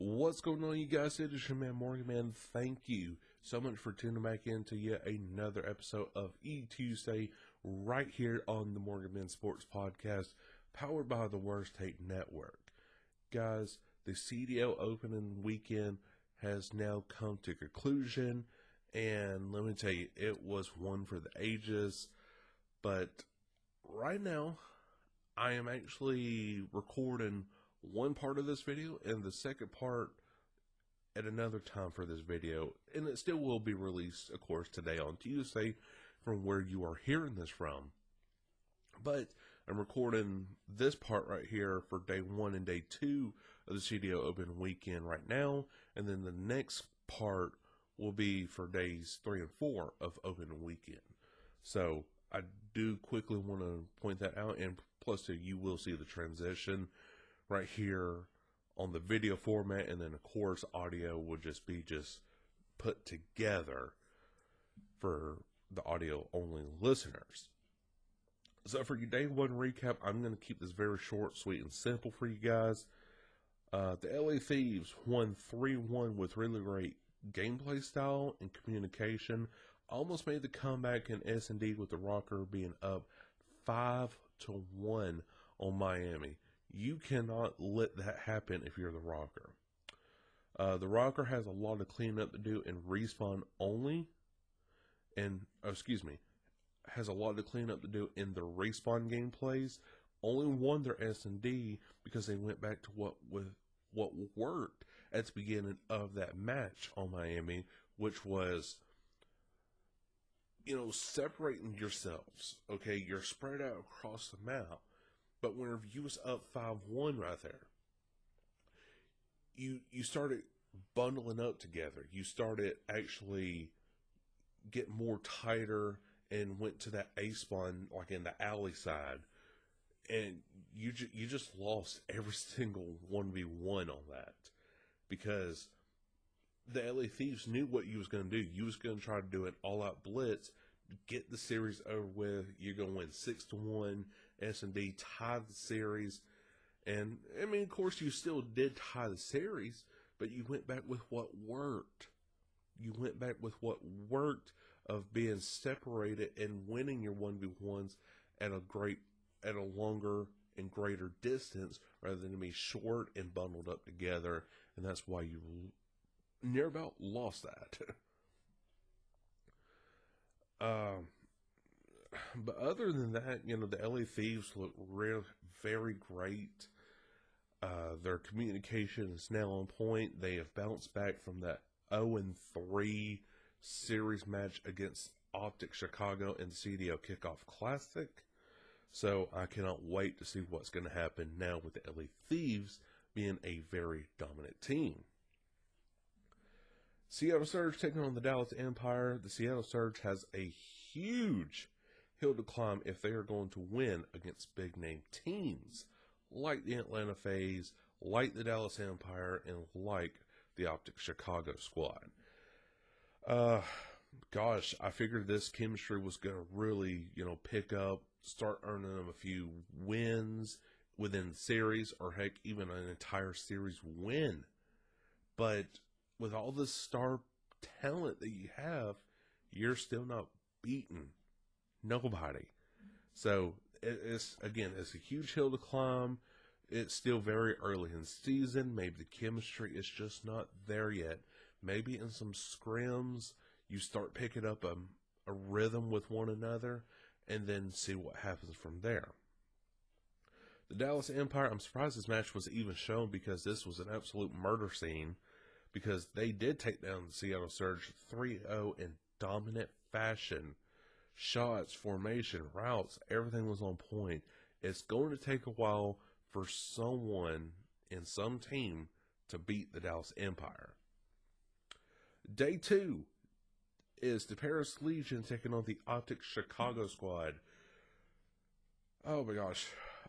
What's going on, you guys? It is your man, Morgan Man. Thank you so much for tuning back into yet another episode of Tuesday right here on the Morgan Man Sports Podcast, powered by the Worst Take Network. Guys, the CDL opening weekend has now come to conclusion, and let me tell you, it was one for the ages. But right now, I am actually recording one part of this video and the second part at another time for this video, and it still will be released, of course, today on Tuesday from where you are hearing this from. But I'm recording this part right here for day 1 and day 2 of the CDL Open weekend right now, and then the next part will be for days 3 and 4 of Open weekend. So I do quickly want to point that out, and plus you will see the transition right here on the video format, and then of course audio will just be put together for the audio only listeners. So for your day 1 recap, I'm going to keep this very short, sweet, and simple for you guys. The LA Thieves won 3-1 with really great gameplay style and communication. Almost made the comeback in S&D with the Rocker being up 5-1 on Miami. You cannot let that happen if you're the Rocker. The Rocker has a lot of cleanup to do in respawn only, has a lot of cleanup to do in the respawn gameplays. Only won their S&D because they went back to what worked at the beginning of that match on Miami, which was, separating yourselves. Okay, you're spread out across the map. But whenever you was up 5-1 right there, you started bundling up together. You started actually getting more tighter and went to that A spawn, like in the alley side. And you just lost every single 1v1 on that. Because the LA Thieves knew what you was going to do. You was going to try to do an all-out blitz, get the series over with. You're going to win 6-1, S&D, tie the series. And, I mean, of course, you still did tie the series, but you went back with what worked. You went back with what worked of being separated and winning your 1v1s at a longer and greater distance rather than to be short and bundled up together. And that's why you near about lost that. But other than that, the LA Thieves look very great. Their communication is now on point. They have bounced back from that 0-3 series match against Optic Chicago in the CDL Kickoff Classic. So I cannot wait to see what's going to happen now with the LA Thieves being a very dominant team. Seattle Surge taking on the Dallas Empire. The Seattle Surge has a huge hill to climb if they are going to win against big-name teams like the Atlanta FaZe, like the Dallas Empire, and like the Optic Chicago squad. Gosh, I figured this chemistry was going to really, pick up, start earning them a few wins within the series, or heck, even an entire series win. But with all this star talent that you have, you're still not beating nobody. So it's a huge hill to climb. It's still very early in the season. Maybe the chemistry is just not there yet. Maybe in some scrims you start picking up a rhythm with one another, and then see what happens from there. The Dallas Empire, I'm surprised this match was even shown, because this was an absolute murder scene. Because they did take down the Seattle Surge 3-0 in dominant fashion. Shots, formation, routes, everything was on point. It's going to take a while for someone in some team to beat the Dallas Empire. Day 2 is the Paris Legion taking on the Optic Chicago squad. Oh my gosh.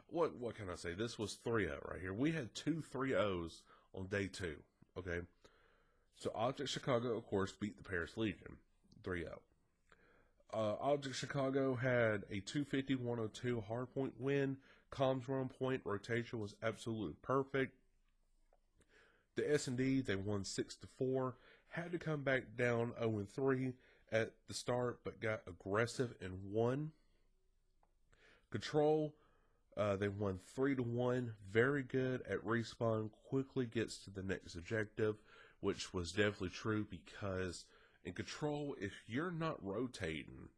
What can I say? This was 3-0 right here. We had 2 3-0s on day 2. Okay. So Optic Chicago, of course, beat the Paris Legion 3-0. Optic Chicago had a 250-102 hardpoint win. Comms were on point. Rotation was absolutely perfect. The S&D, they won 6-4. Had to come back down 0-3 at the start, but got aggressive and won. Control, they won 3-1. Very good at respawn. Quickly gets to the next objective, which was definitely true because in Control, if you're not rotating,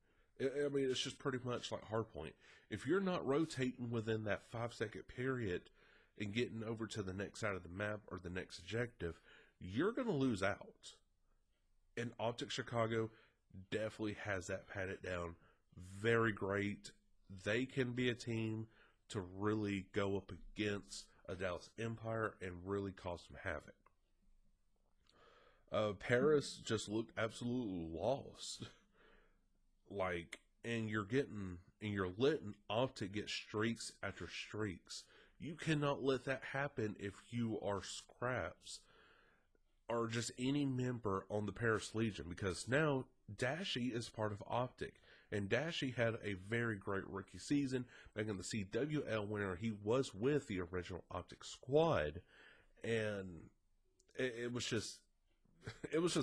I mean, it's just pretty much like Hardpoint. If you're not rotating within that 5-second period and getting over to the next side of the map or the next objective, you're going to lose out. And Optic Chicago definitely has that patted down. Very great. They can be a team to really go up against a Dallas Empire and really cause some havoc. Paris just looked absolutely lost. And you're letting Optic get streaks after streaks. You cannot let that happen if you are Scraps or just any member on the Paris Legion, because now Dashy is part of Optic. And Dashy had a very great rookie season. Back in the CWL winner, he was with the original Optic squad. And it was just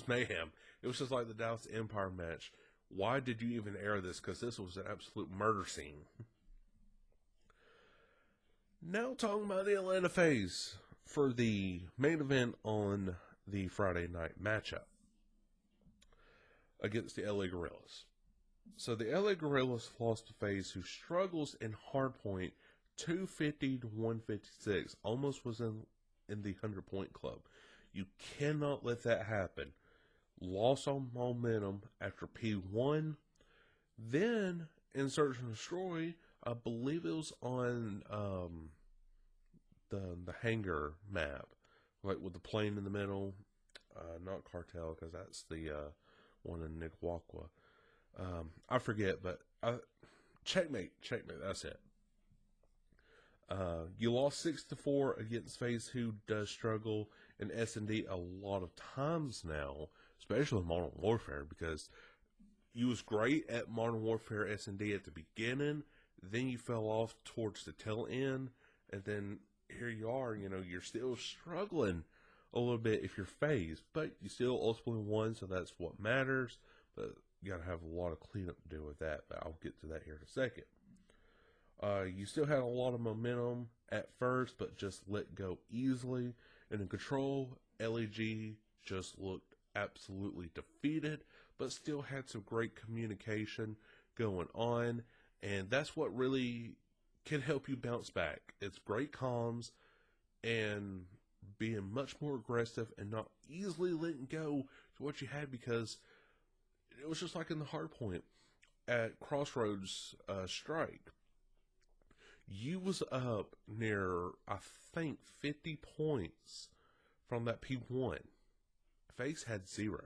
mayhem. It was just like the Dallas Empire match. Why did you even air this? Because this was an absolute murder scene. Now talking about the Atlanta FaZe for the main event on the Friday night matchup against the LA Guerrillas. So the LA Guerrillas lost to FaZe, who struggles in hardpoint 250 to 156. Almost was in the 100-point club. You cannot let that happen. Lost on momentum after P1. Then in Search and Destroy, I believe it was on the hangar map, like with the plane in the middle. Not Cartel, because that's the one in Nicaragua. I forget, but checkmate. That's it. You lost 6-4 against FaZe, who does struggle in S&D a lot of times now, especially in Modern Warfare, because you was great at Modern Warfare S&D at the beginning, then you fell off towards the tail end, and then here you are, you're still struggling a little bit if you're FaZe, but you still ultimately won, so that's what matters. But you got to have a lot of cleanup to do with that, but I'll get to that here in a second. You still had a lot of momentum at first, but just let go easily. And in Control, LEG just looked absolutely defeated, but still had some great communication going on. And that's what really can help you bounce back. It's great comms and being much more aggressive and not easily letting go to what you had, because it was just like in the hardpoint at Crossroads Strike. You was up near, I think, 50 points from that P1. FaZe had 0.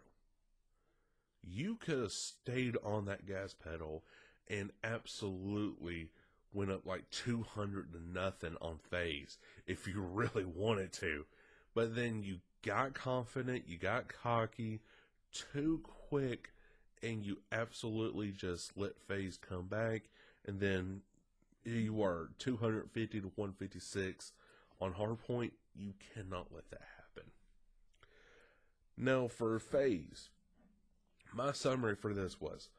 You could have stayed on that gas pedal and absolutely went up like 200-0 on FaZe if you really wanted to. But then you got confident, you got cocky, too quick, and you absolutely just let FaZe come back, and then you are 250 to 156 on hardpoint. You cannot let that happen. Now for FaZe, my summary for this was,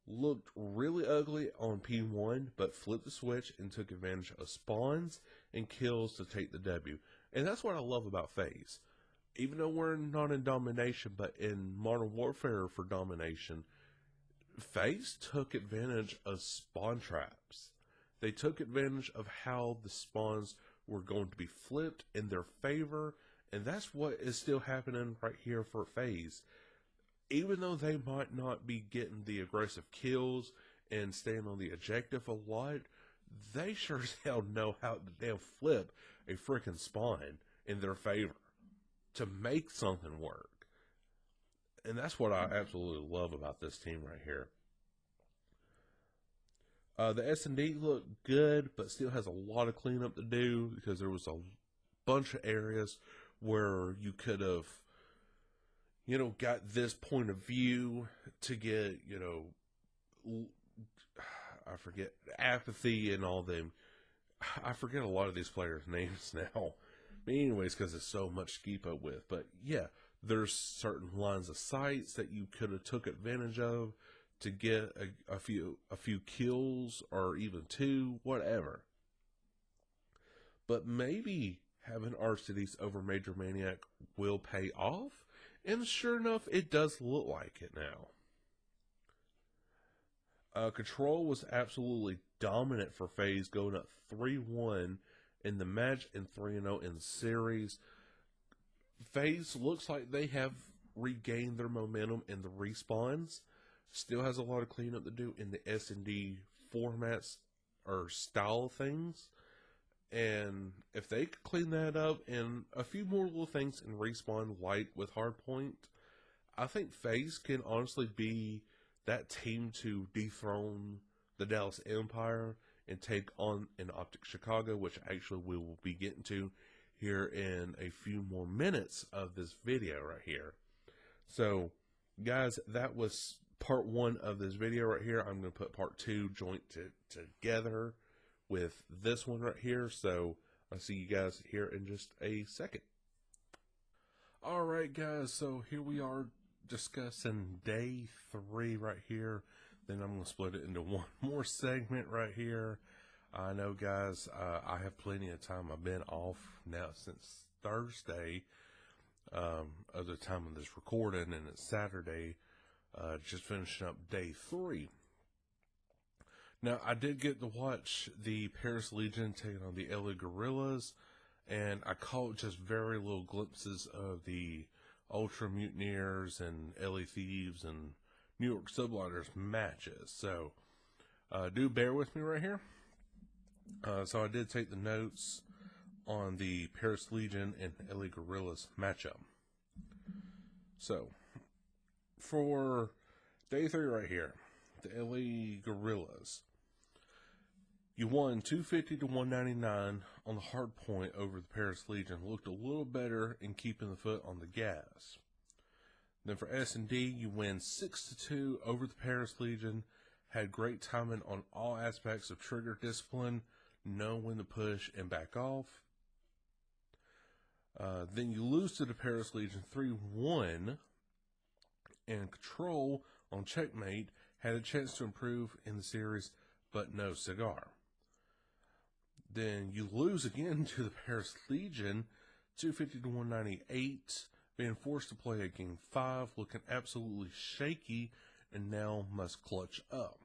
looked really ugly on P1, but flipped the switch and took advantage of spawns and kills to take the W. And that's what I love about FaZe. Even though we're not in domination, but in Modern Warfare for domination, FaZe took advantage of spawn traps. They took advantage of how the spawns were going to be flipped in their favor, and that's what is still happening right here for FaZe. Even though they might not be getting the aggressive kills and staying on the objective a lot, they sure as hell know how to damn flip a freaking spawn in their favor to make something work. And that's what I absolutely love about this team right here. The S&D looked good, but still has a lot of cleanup to do, because there was a bunch of areas where you could have, got this point of view to get, I forget, Apathy and all them. I forget a lot of these players' names now, But anyways, because it's so much to keep up with. But yeah, there's certain lines of sights that you could have took advantage of to get a few kills, or even two, whatever. But maybe having Arctides over Major Maniac will pay off, and sure enough, it does look like it now. Control was absolutely dominant for FaZe, going up 3-1 in the match and 3-0 in the series. FaZe looks like they have regained their momentum in the respawns. Still has a lot of cleanup to do in the S&D formats or style of things. And if they could clean that up and a few more little things in respawn, like with Hardpoint, I think FaZe can honestly be that team to dethrone the Dallas Empire and take on an Optic Chicago, which actually we will be getting to here in a few more minutes of this video right here. So, guys, that was part 1 of this video right here. I'm going to put part 2 joint together with this one right here. So, I'll see you guys here in just a second. Alright, guys, so here we are discussing day 3 right here. Then I'm going to split it into one more segment right here. I know, guys, I have plenty of time. I've been off now since Thursday of the time of this recording, and it's Saturday, just finishing up day 3. Now, I did get to watch the Paris Legion taking on the LA Guerrillas, and I caught just very little glimpses of the Ultra Mutineers and LA Thieves and New York Subliners matches. So, do bear with me right here. So I did take the notes on the Paris Legion and LA Guerrillas matchup. So, for day 3 right here, the LA Guerrillas, you won 250 to 199 on the hard point over the Paris Legion. Looked a little better in keeping the foot on the gas. Then for S&D, you win 6-2 over the Paris Legion. Had great timing on all aspects of trigger discipline, know when to push and back off. Then you lose to the Paris Legion 3-1, and Control on checkmate had a chance to improve in the series, but no cigar. Then you lose again to the Paris Legion, 250 to 198, being forced to play a game 5, looking absolutely shaky, and now must clutch up.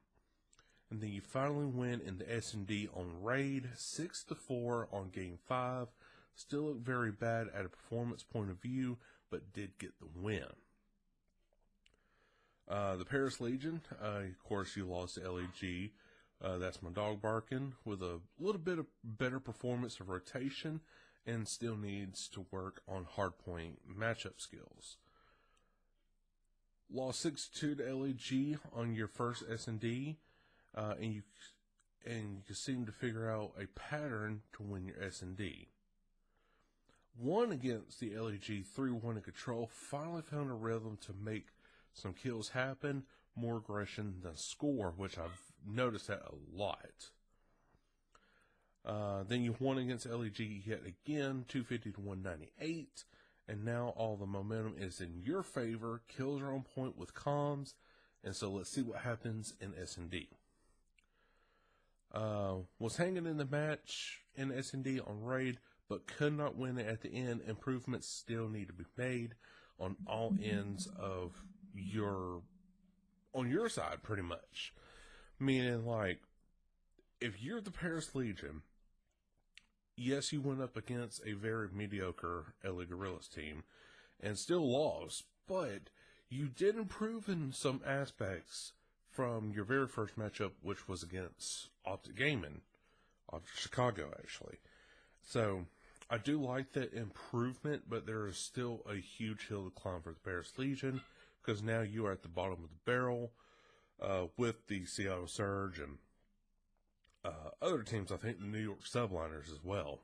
And then you finally win in the S&D on Raid, 6-4 on game 5. Still look very bad at a performance point of view, but did get the win. The Paris Legion, of course, you lost to LAG. That's my dog barking, with a little bit of better performance of rotation, and still needs to work on hardpoint matchup skills. Lost 6-2 to LAG on your first S&D, and you seem to figure out a pattern to win your S&D. Won against the LAG 3-1 in Control, finally found a rhythm to make some kills happen, more aggression than score, which I've noticed that a lot. Then you won against LAG yet again, 250 to 198, and now all the momentum is in your favor. Kills are on point with comms, and so let's see what happens in S&D. Was hanging in the match in S&D on Raid, but could not win it at the end. Improvements still need to be made on all ends of on your side, pretty much. Meaning, like, if you're the Paris Legion, yes, you went up against a very mediocre LA Guerrillas team and still lost, but you did improve in some aspects from your very first matchup, which was against Optic Gaming, Optic Chicago, actually. So, I do like that improvement, but there is still a huge hill to climb for the Paris Legion, because now you are at the bottom of the barrel with the Seattle Surge and other teams, I think the New York Subliners as well.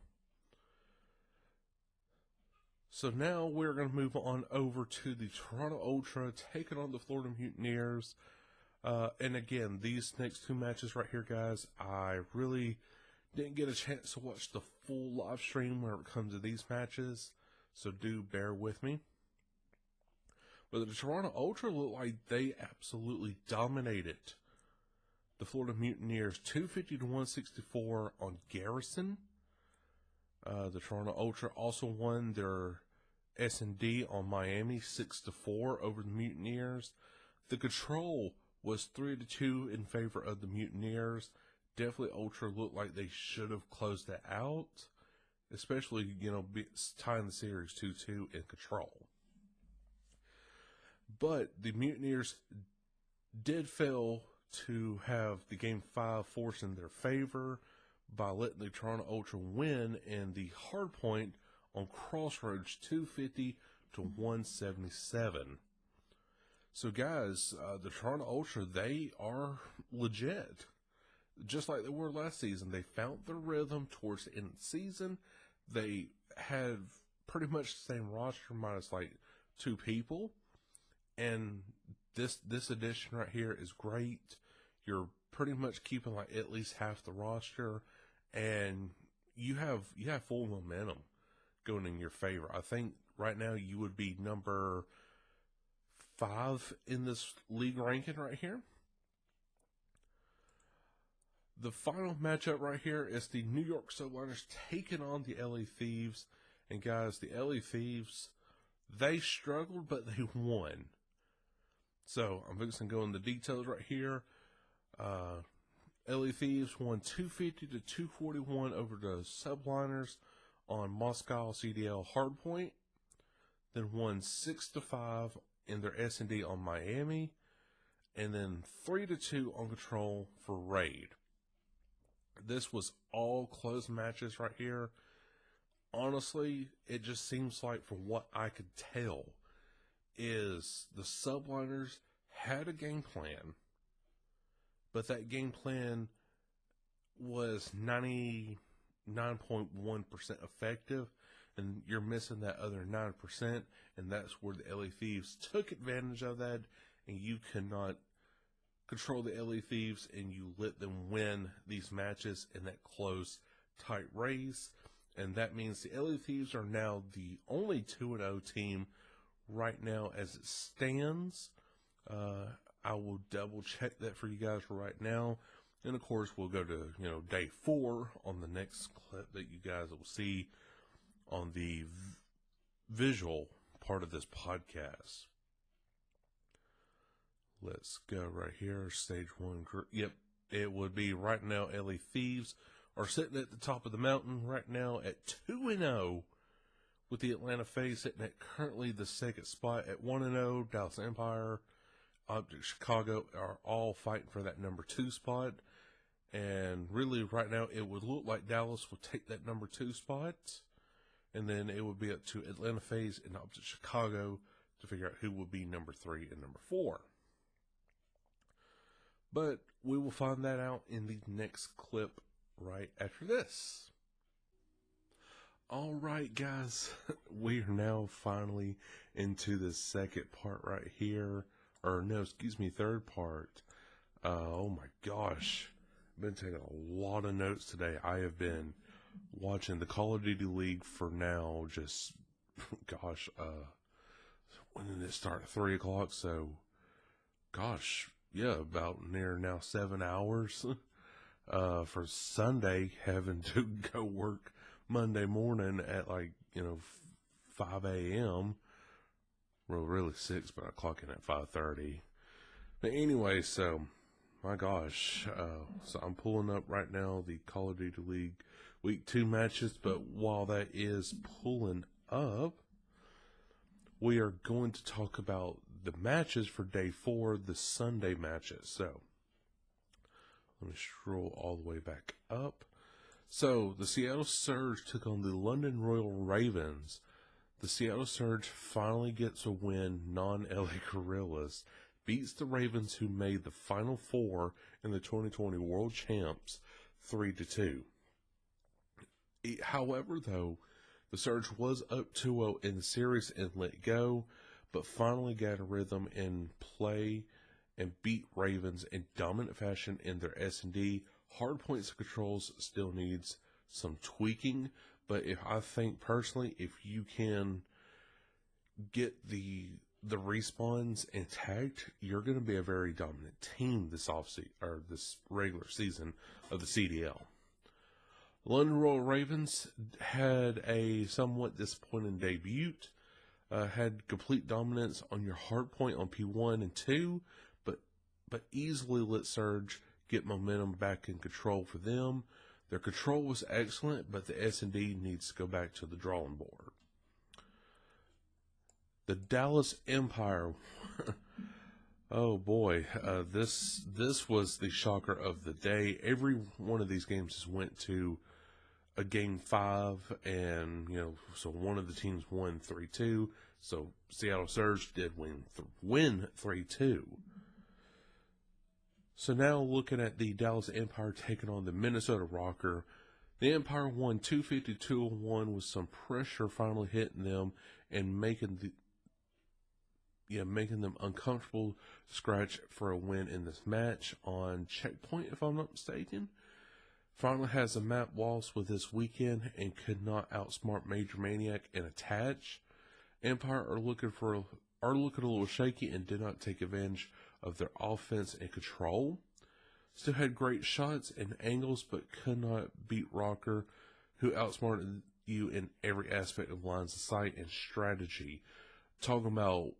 So now we're going to move on over to the Toronto Ultra, taking on the Florida Mutineers. And again, these next 2 matches right here, guys, I really Didn't get a chance to watch the full live stream where it comes to these matches, so do bear with me. But the Toronto Ultra looked like they absolutely dominated the Florida Mutineers 250 to 164 on Garrison. The Toronto Ultra also won their S&D on Miami 6-4 over the Mutineers. The Control was 3-2 in favor of the Mutineers. Definitely Ultra looked like they should have closed that out, especially, tying the series 2-2 in Control. But the Mutineers did fail to have the Game 5 force in their favor by letting the Toronto Ultra win in the hard point on Crossroads 250 to 177. So guys, the Toronto Ultra, they are legit. Just like they were last season. They found their rhythm towards the end of the season. They had pretty much the same roster minus like 2 people. And this edition right here is great. You're pretty much keeping like at least half the roster, and you have full momentum going in your favor. I think right now you would be number 5 in this league ranking right here. The final matchup right here is the New York Subliners taking on the LA Thieves. And guys, the LA Thieves, they struggled, but they won. So I'm fixing to go into the details right here. LA Thieves won 250 to 241 over the Subliners on Moscow CDL Hardpoint. Then won 6-5 in their S&D on Miami. And then 3-2 on Control for Raid. This was all close matches right here. Honestly, it just seems like, from what I could tell, is the Subliners had a game plan, but that game plan was 99.1% effective, and you're missing that other 9%, and that's where the LA Thieves took advantage of that, and you cannot control the LA Thieves, and you let them win these matches in that close, tight race. And that means the LA Thieves are now the only 2-0 team right now as it stands. I will double check that for you guys right now. And of course, we'll go to, day 4 on the next clip that you guys will see on the visual part of this podcast. Let's go right here. Stage 1. Yep, it would be right now. LA Thieves are sitting at the top of the mountain right now at 2-0, with the Atlanta FaZe sitting at currently the second spot at 1-0. Dallas Empire, Object Chicago are all fighting for that number 2 spot. And really right now it would look like Dallas will take that number 2 spot. And then it would be up to Atlanta FaZe and Object Chicago to figure out who will be number 3 and number 4. But we will find that out in the next clip right after this. All right, guys, we are now finally into the second part right here. Or no, excuse me, third part. Oh my gosh. I've been taking a lot of notes today. I have been watching the Call of Duty League for now, just, gosh, when did it start? 3 o'clock, so, gosh, yeah, about near now 7 hours for Sunday, having to go work Monday morning at 5 a.m. Well, really 6, but I clock in at 5:30. But anyway, so, my gosh, so I'm pulling up right now the Call of Duty League Week 2 matches, but while that is pulling up, we are going to talk about the matches for Day 4, the Sunday matches. So, let me scroll all the way back up. So, the Seattle Surge took on the London Royal Ravens. The Seattle Surge finally gets a win, non-LA Gorillas, beats the Ravens, who made the Final Four in the 2020 World Champs, 3-2. However, though, the Surge was up 2-0 in the series and let go, but finally got a rhythm in play and beat Ravens in dominant fashion in their S&D Hard points and controls still needs some tweaking, but I think personally, if you can get the respawns intact, you're going to be a very dominant team this or this regular season of the CDL. London Royal Ravens had a somewhat disappointing debut. Had complete dominance on your hard point on P1 and 2, but easily let Surge get momentum back in control for them. Their control was excellent, but the S&D needs to go back to the drawing board. The Dallas Empire, oh boy, this was the shocker of the day. Every one of these games just went to a game 5, and so one of the teams won 3-2. So Seattle Surge did win 3-2. So now looking at the Dallas Empire taking on the Minnesota Rocker, the Empire won 252-1 with some pressure finally hitting them and making them uncomfortable scratch for a win in this match on checkpoint, if I'm not mistaken. Finally has a map loss with this weekend and could not outsmart Major Maniac and attach. Empire are looking a little shaky and did not take advantage of their offense and control. Still had great shots and angles, but could not beat Rocker, who outsmarted you in every aspect of lines of sight and strategy. Talking about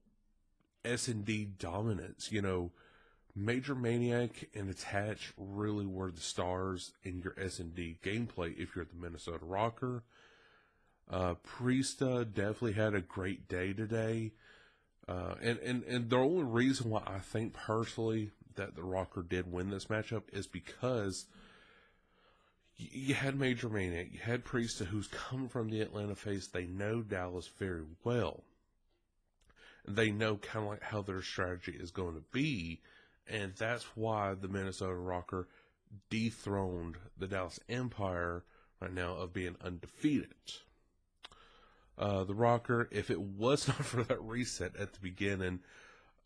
S&D dominance, Major Maniac and Attach really were the stars in your S&D gameplay if you're the Minnesota Rocker. Priesta definitely had a great day today. And the only reason why I think personally that the Rocker did win this matchup is because you had Major Maniac, you had Priesta, who's come from the Atlanta face. They know Dallas very well. They know kind of like how their strategy is going to be, and that's why the Minnesota Rocker dethroned the Dallas Empire right now of being undefeated. The Rocker, if it was not for that reset at the beginning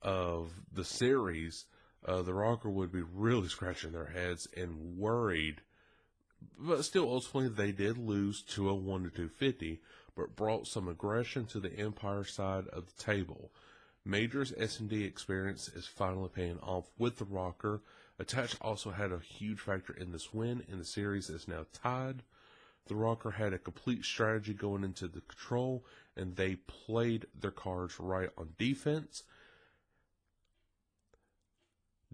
of the series, the Rocker would be really scratching their heads and worried. But still, ultimately, they did lose 201 to 250, but brought some aggression to the Empire side of the table. Major's S&D experience is finally paying off with the Rocker. Attach also had a huge factor in this win, and the series is now tied. The Rocker had a complete strategy going into the control, and they played their cards right on defense.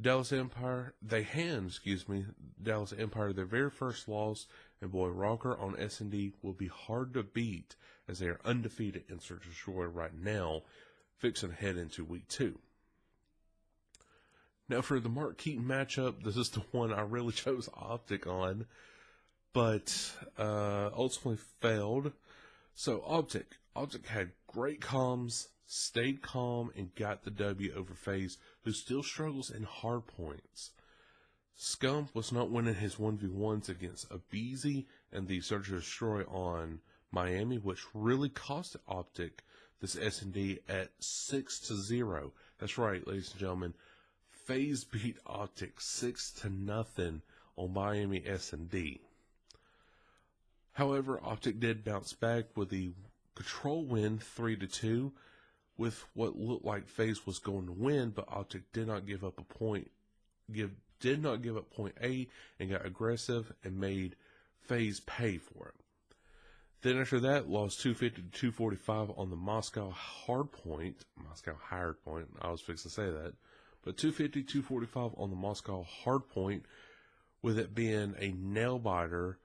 Dallas Empire their very first loss, and boy, Rocker on S&D will be hard to beat as they are undefeated in Search and Destroy right now, fixing to head into week 2. Now for the Mark Keaton matchup, this is the one I really chose Optic on, but ultimately failed. So Optic had great comms, stayed calm, and got the W over FaZe, who still struggles in hard points. Scump was not winning his 1v1s against Abeezy and the Search and Destroy on Miami, which really cost Optic this S&D at 6-0. That's right, ladies and gentlemen. FaZe beat Optic 6-0 on Miami S&D. However, Optic did bounce back with the control win 3-2 with what looked like FaZe was going to win, but Optic did not give up point A and got aggressive and made FaZe pay for it. Then after that, lost 250-245 on the Moscow hard point. I was fixing to say that. But 250-245 on the Moscow hard point, with it being a nail biter.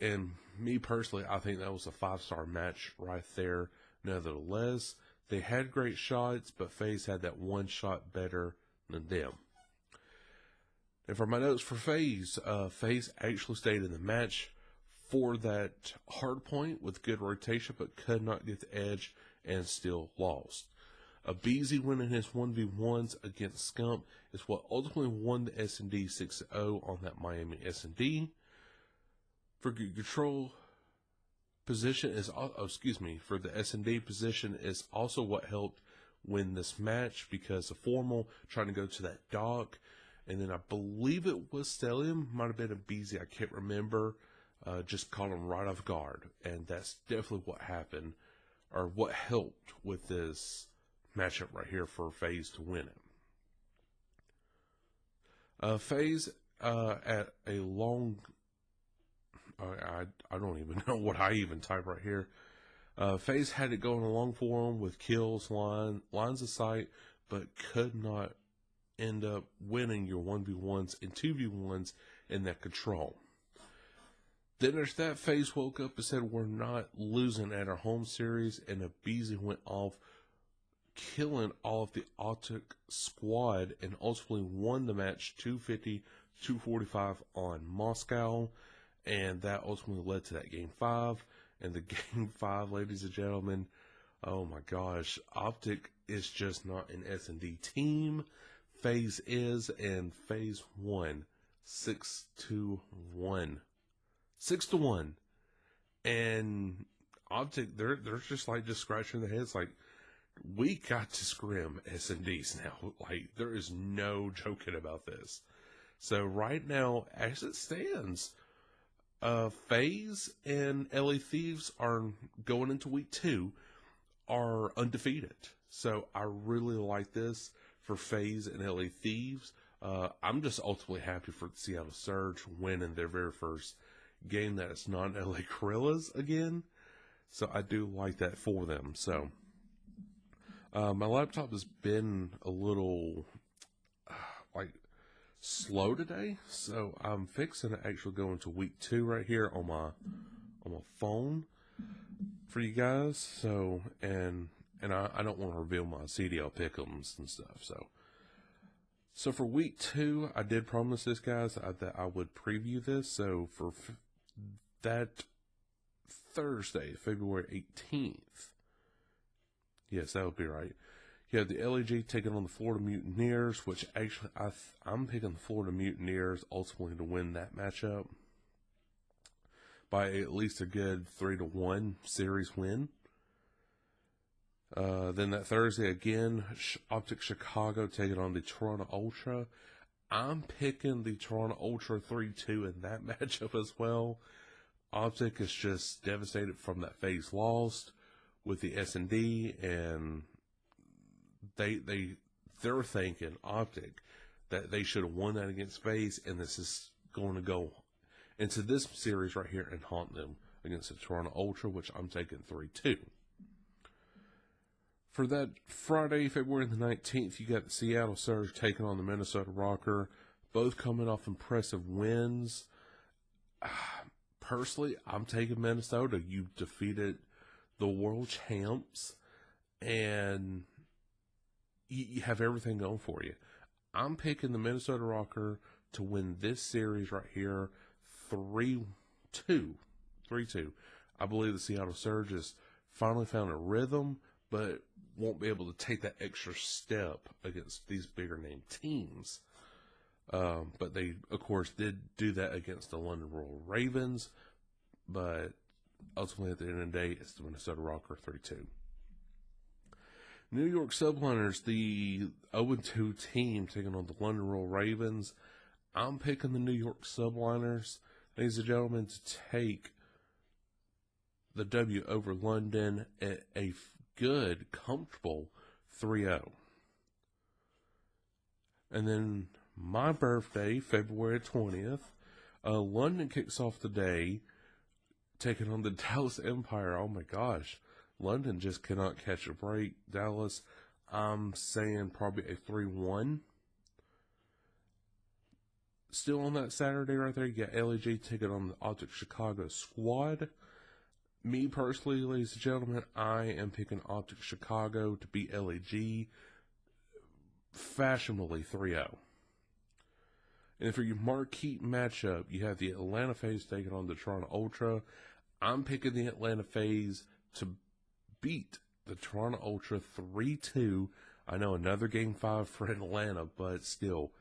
And me personally, I think that was a 5-star match right there. Nevertheless, they had great shots, but FaZe had that one shot better than them. And for my notes for FaZe, FaZe actually stayed in the match for that hard point with good rotation, but could not get the edge and still lost. Abeezy winning his 1v1s against Scump is what ultimately won the S&D 6-0 on that Miami S&D. For control position for the S&D position is also what helped win this match, because the Formal trying to go to that dock And then I believe it was Stellium, might have been a BZ, I can't remember. Just caught him right off guard. And that's definitely what happened, or what helped with this matchup right here for FaZe to win it. FaZe at a long... I don't even know what I even type right here. FaZe had it going along for him with kills, lines of sight, but could not end up winning your 1v1s and 2v1s in that control. Then there's that FaZe woke up and said, we're not losing at our home series, and Abizi went off, killing all of the Optic squad, and ultimately won the match 250-245 on Moscow, and that ultimately led to that Game 5. And the Game 5, ladies and gentlemen, oh my gosh, Optic is just not an S&D team. FaZe is, and FaZe won 6-1. 6-1. And Optic, they're just like just scratching their heads like, we got to scrim S&Ds now. Like, there is no joking about this. So right now, as it stands, FaZe and LA Thieves are going into week 2 are undefeated. So I really like this for FaZe and LA Thieves. I'm just ultimately happy for the Seattle Surge winning their very first game that is not LA Gorillas again. So I do like that for them. So my laptop has been a little slow today, so I'm fixing to actually go into week 2 right here on my phone for you guys. So and I don't want to reveal my CDL pick'ems and stuff. So for week 2, I did promise this, guys, that I would preview this. So for that Thursday, February 18th, yes, that would be right. You have the LEG taking on the Florida Mutineers, which actually I'm picking the Florida Mutineers ultimately to win that matchup by at least a good 3-1 series win. Then that Thursday again, Optic Chicago taking on the Toronto Ultra. I'm picking the Toronto Ultra 3-2 in that matchup as well. Optic is just devastated from that FaZe lost with the S&D, and they're thinking, Optic, that they should have won that against FaZe, and this is going to go into this series right here and haunt them against the Toronto Ultra, which I'm taking 3-2. For that Friday, February the 19th, you got the Seattle Surge taking on the Minnesota Rocker, both coming off impressive wins. Personally, I'm taking Minnesota. You defeated the world champs, and you have everything going for you. I'm picking the Minnesota Rocker to win this series right here 3-2. 3-2. I believe the Seattle Surge has finally found a rhythm, but won't be able to take that extra step against these bigger name teams. But they, of course, did do that against the London Royal Ravens. But ultimately, at the end of the day, it's the Minnesota Rocker 3-2. New York Subliners, the 0-2 team taking on the London Royal Ravens. I'm picking the New York Subliners, ladies and gentlemen, to take the W over London at a good, comfortable 3-0. And then my birthday, February 20th, London kicks off the day taking on the Dallas Empire. Oh my gosh. London just cannot catch a break. Dallas, I'm saying probably a 3-1. Still on that Saturday right there, you got LEG taking on the Optic Chicago squad. Me personally, ladies and gentlemen, I am picking Optic Chicago to beat LEG fashionably 3-0. And for your marquee matchup, you have the Atlanta FaZe taking on the Toronto Ultra. I'm picking the Atlanta FaZe to beat the Toronto Ultra 3-2. I know another Game 5 for Atlanta, but still,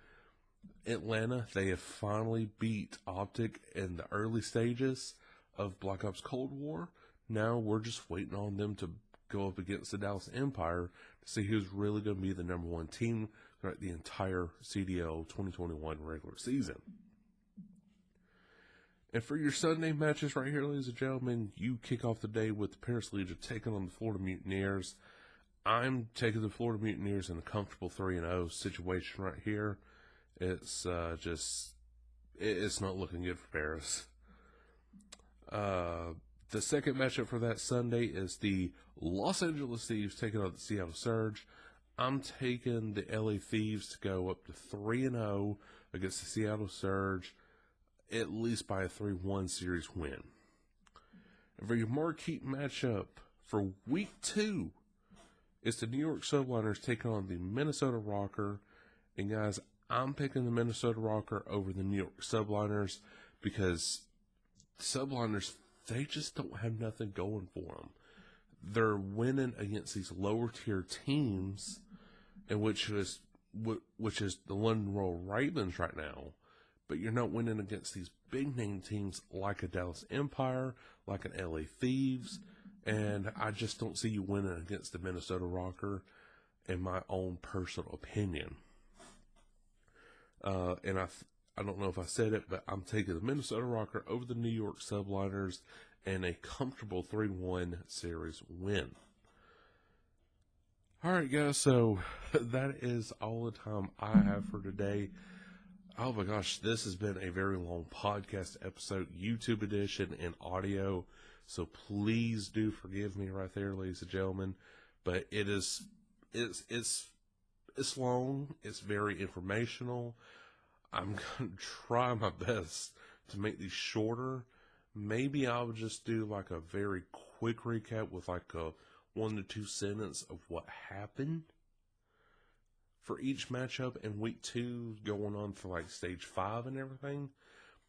Atlanta, they have finally beat Optic in the early stages of Black Ops Cold War. Now we're just waiting on them to go up against the Dallas Empire to see who's really going to be the number one team throughout the entire CDL 2021 regular season. And for your Sunday matches right here, ladies and gentlemen, you kick off the day with the Paris Legion taking on the Florida Mutineers. I'm taking the Florida Mutineers in a comfortable 3-0 situation right here. It's it's not looking good for Paris. The second matchup for that Sunday is the Los Angeles Thieves taking on the Seattle Surge. I'm taking the LA Thieves to go up to 3-0 against the Seattle Surge, at least by a 3-1 series win. And for your marquee matchup for Week 2, it's the New York Subliners taking on the Minnesota Rocker. And guys, I'm picking the Minnesota Rocker over the New York Subliners because the Subliners, they just don't have nothing going for them. They're winning against these lower tier teams, and which is the London Royal Ravens right now. But you're not winning against these big name teams like a Dallas Empire, like an LA Thieves, and I just don't see you winning against the Minnesota Rocker, in my own personal opinion. And I don't know if I said it, but I'm taking the Minnesota Rocker over the New York Subliners and a comfortable 3-1 series win. All right, guys, so that is all the time I have for today. Oh my gosh, this has been a very long podcast episode, YouTube edition and audio. So please do forgive me right there, ladies and gentlemen. But it's long. It's very informational. I'm going to try my best to make these shorter. Maybe I'll just do like a very quick recap with like a 1 to 2 sentence of what happened for each matchup in Week 2 going on for like Stage 5 and everything.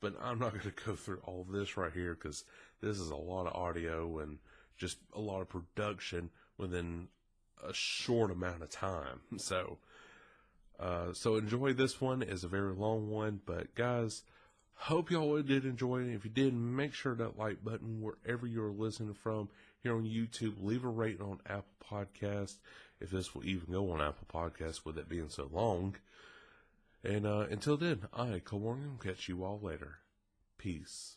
But I'm not going to go through all this right here because this is a lot of audio and just a lot of production within a short amount of time. So enjoy this one. It's a very long one, but guys, hope y'all did enjoy it. If you did, make sure that like button wherever you're listening from here on YouTube. Leave a rating on Apple Podcasts, if this will even go on Apple Podcasts with it being so long. And until then, Cole Morgan, catch you all later. Peace.